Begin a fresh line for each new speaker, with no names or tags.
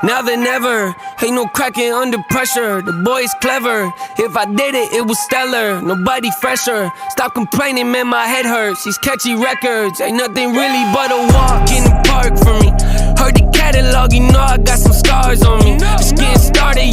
now than ever. Ain't no cracking under pressure, the boy's clever. If I did it, it was stellar, nobody fresher. Stop complaining, man, my head hurts. These catchy records ain't nothing really but a walk in the park for me. Heard the catalog, you know I got some scars on me. Just getting started,